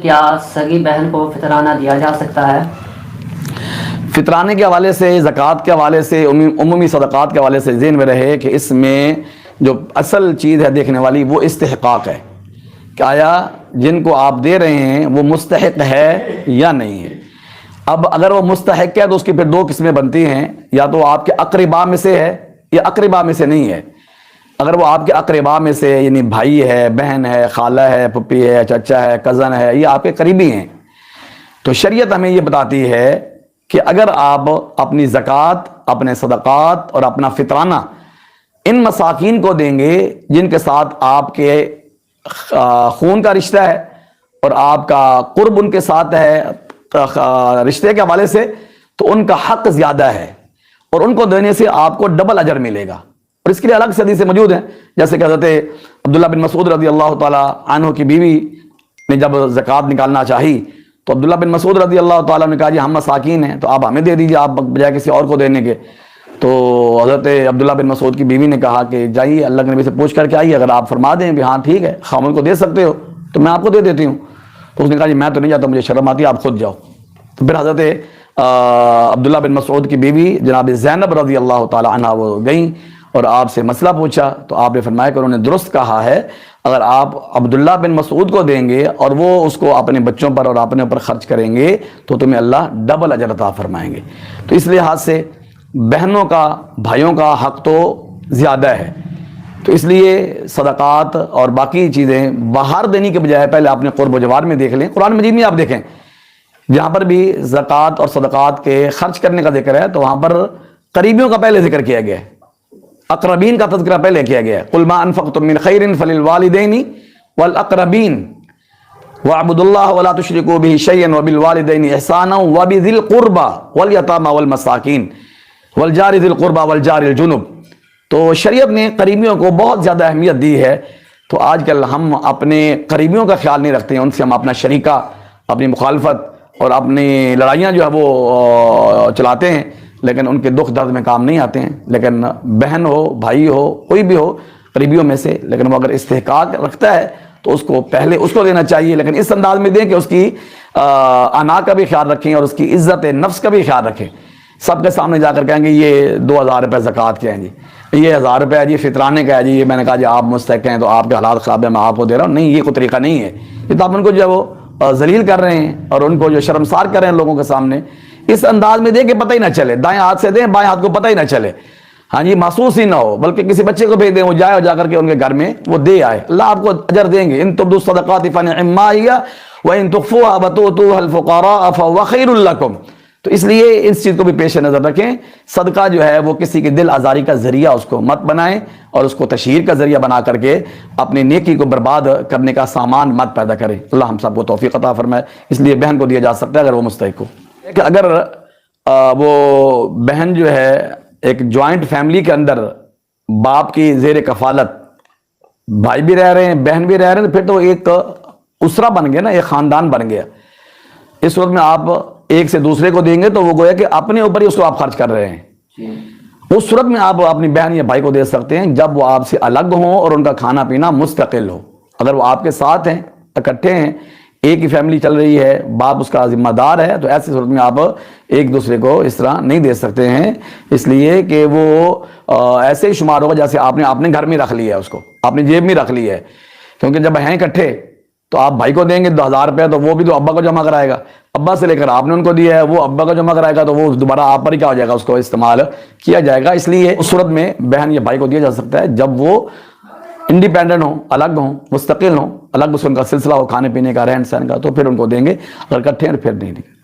کیا سگی بہن کو فطرانہ دیا جا سکتا ہے؟ فطرانے کے حوالے سے، زکوٰۃ کے حوالے سے، عمومی صدقات کے حوالے سے ذہن میں رہے کہ اس میں جو اصل چیز ہے دیکھنے والی وہ استحقاق ہے کہ آیا جن کو آپ دے رہے ہیں وہ مستحق ہے یا نہیں ہے۔ اب اگر وہ مستحق ہے تو اس کی پھر دو قسمیں بنتی ہیں، یا تو آپ کے اقربا میں سے ہے یا اقربا میں سے نہیں ہے۔ اگر وہ آپ کے اقربا میں سے یعنی بھائی ہے، بہن ہے، خالہ ہے، پھپھی ہے، چچا ہے، کزن ہے، یہ آپ کے قریبی ہیں، تو شریعت ہمیں یہ بتاتی ہے کہ اگر آپ اپنی زکوٰۃ، اپنے صدقات اور اپنا فطرانہ ان مساکین کو دیں گے جن کے ساتھ آپ کے خون کا رشتہ ہے اور آپ کا قرب ان کے ساتھ ہے رشتے کے حوالے سے، تو ان کا حق زیادہ ہے اور ان کو دینے سے آپ کو ڈبل اجر ملے گا۔ اور اس کے لیے الگ سے حدیثیں موجود ہیں، جیسے کہ حضرت عبداللہ بن مسعود رضی اللہ تعالیٰ عنہ کی بیوی نے جب زکوٰۃ نکالنا چاہی تو عبداللہ بن مسعود رضی اللہ تعالیٰ نے کہا جی ہم مساکین ہیں تو آپ ہمیں دے دیجیے، آپ بجائے کسی اور کو دینے کے۔ تو حضرت عبداللہ بن مسعود کی بیوی نے کہا کہ جائیے اللہ کے نبی سے پوچھ کر کے آئیے، اگر آپ فرما دیں کہ ہاں ٹھیک ہے خامن کو دے سکتے ہو تو میں آپ کو دے دیتی ہوں۔ تو اس نے کہا جی میں تو نہیں جاتا، مجھے شرم آتی ہے، آپ خود جاؤ۔ تو پھر حضرت عبداللہ بن مسعود کی بیوی جناب زینب رضی اللہ تعالیٰ عنہ وہ گئیں اور آپ سے مسئلہ پوچھا تو آپ نے فرمایا کہ انہوں نے درست کہا ہے، اگر آپ عبداللہ بن مسعود کو دیں گے اور وہ اس کو اپنے بچوں پر اور اپنے اوپر خرچ کریں گے تو تمہیں اللہ ڈبل اجر عطا فرمائیں گے۔ تو اس لحاظ سے بہنوں کا، بھائیوں کا حق تو زیادہ ہے، تو اس لیے صدقات اور باقی چیزیں باہر دینے کے بجائے پہلے اپنے قرب و جوار میں دیکھ لیں۔ قرآن مجید میں آپ دیکھیں جہاں پر بھی زکوٰۃ اور صدقات کے خرچ کرنے کا ذکر ہے تو وہاں پر قریبیوں کا پہلے ذکر کیا گیا ہے، اقربین کا تذکرہ پہلے کیا گیا ہے۔ قل ما انفقتم من خیر فللوالدین والاقربین واعبدوا اللہ ولا تشرکوا به شیئا وبالوالدین احسانا وبذی القربى والیتامى والمساکین والجار ذی القربى والجار الجنب۔ تو شریعت نے قریبیوں کو بہت زیادہ اہمیت دی ہے، تو آج کل ہم اپنے قریبیوں کا خیال نہیں رکھتے ہیں، ان سے ہم اپنا شریکہ، اپنی مخالفت اور اپنی لڑائیاں جو ہے وہ چلاتے ہیں، لیکن ان کے دکھ درد میں کام نہیں آتے ہیں۔ لیکن بہن ہو، بھائی ہو، کوئی بھی ہو قریبیوں میں سے، لیکن وہ اگر استحقاق رکھتا ہے تو اس کو پہلے اس کو دینا چاہیے، لیکن اس انداز میں دیں کہ اس کی انا کا بھی خیال رکھیں اور اس کی عزت نفس کا بھی خیال رکھیں۔ سب کے سامنے جا کر کہیں گے یہ 2000 روپے زکوٰۃ کے ہیں جی، یہ 1000 روپے ہے جی فطرانے کا ہے جی، یہ میں نے کہا جی آپ مستحق ہیں تو آپ کے حالات خراب ہیں میں آپ کو دے رہا ہوں، نہیں یہ کوئی طریقہ نہیں ہے۔ یہ تو آپ ان کو جو ہے وہ ذلیل کر رہے ہیں اور ان کو جو شرمسار کر رہے ہیں لوگوں کے سامنے۔ اس انداز میں دیں کہ پتہ ہی نہ چلے، دائیں ہاتھ سے دیں بائیں ہاتھ کو پتہ ہی نہ چلے، ہاں جی محسوس ہی نہ ہو، بلکہ کسی بچے کو بھیج دیں وہ جائے اور جا کر کے ان کے گھر میں وہ دے آئے، اللہ آپ کو اجر دیں گے۔ ان تبدوا الصدقات فنعما ہی وان تخفوها وتؤتوها الفقراء فهو خیر لکم۔ تو اس لیے اس چیز کو بھی پیش نظر رکھیں، صدقہ جو ہے وہ کسی کی دل آزاری کا ذریعہ اس کو مت بنائیں اور اس کو تشہیر کا ذریعہ بنا کر کے اپنی نیکی کو برباد کرنے کا سامان مت پیدا کریں۔ اللہ ہم سب کو توفیق عطا فرمائے۔ اس لیے بہن کو دیا جا سکتا ہے اگر وہ مستحق ہو۔ کہ اگر وہ بہن جو ہے ایک جوائنٹ فیملی کے اندر باپ کی زیر کفالت، بھائی بھی رہ رہے ہیں بہن بھی رہ رہے ہیں، پھر تو ایک اسرہ بن گیا نا، ایک خاندان بن گیا۔ اس وقت میں آپ ایک سے دوسرے کو دیں گے تو وہ گویا کہ اپنے اوپر ہی اس کو آپ خرچ کر رہے ہیں۔ اس صورت میں آپ اپنی بہن یا بھائی کو دے سکتے ہیں جب وہ آپ سے الگ ہوں اور ان کا کھانا پینا مستقل ہو۔ اگر وہ آپ کے ساتھ ہیں، اکٹھے ہیں، ایک ہی فیملی چل رہی ہے، باپ اس کا ذمہ دار ہے، تو ایسی صورت میں آپ ایک دوسرے کو اس طرح نہیں دے سکتے ہیں، اس لیے کہ وہ ایسے ہی شمار ہوگا جیسے آپ نے اپنے گھر میں رکھ لیا ہے، اس کو اپنی جیب میں رکھ لیا ہے۔ کیونکہ جب ہیں اکٹھے تو آپ بھائی کو دیں گے 2000 روپے تو وہ بھی تو ابا کو جمع کرائے گا، ابا سے لے کر آپ نے ان کو دیا ہے وہ ابا کو جمع کرائے گا تو وہ دوبارہ آپ پر ہی کیا ہو جائے گا، اس کو استعمال کیا جائے گا۔ اس لیے اس صورت میں بہن یا بھائی کو دیا جا سکتا ہے جب وہ انڈیپینڈنٹ ہوں، الگ ہوں، مستقل ہوں، الگ اس کا سلسلہ ہو کھانے پینے کا، رہن سہن کا، تو پھر ان کو دیں گے، اگر اکٹھے ہیں پھر نہیں دیں گے۔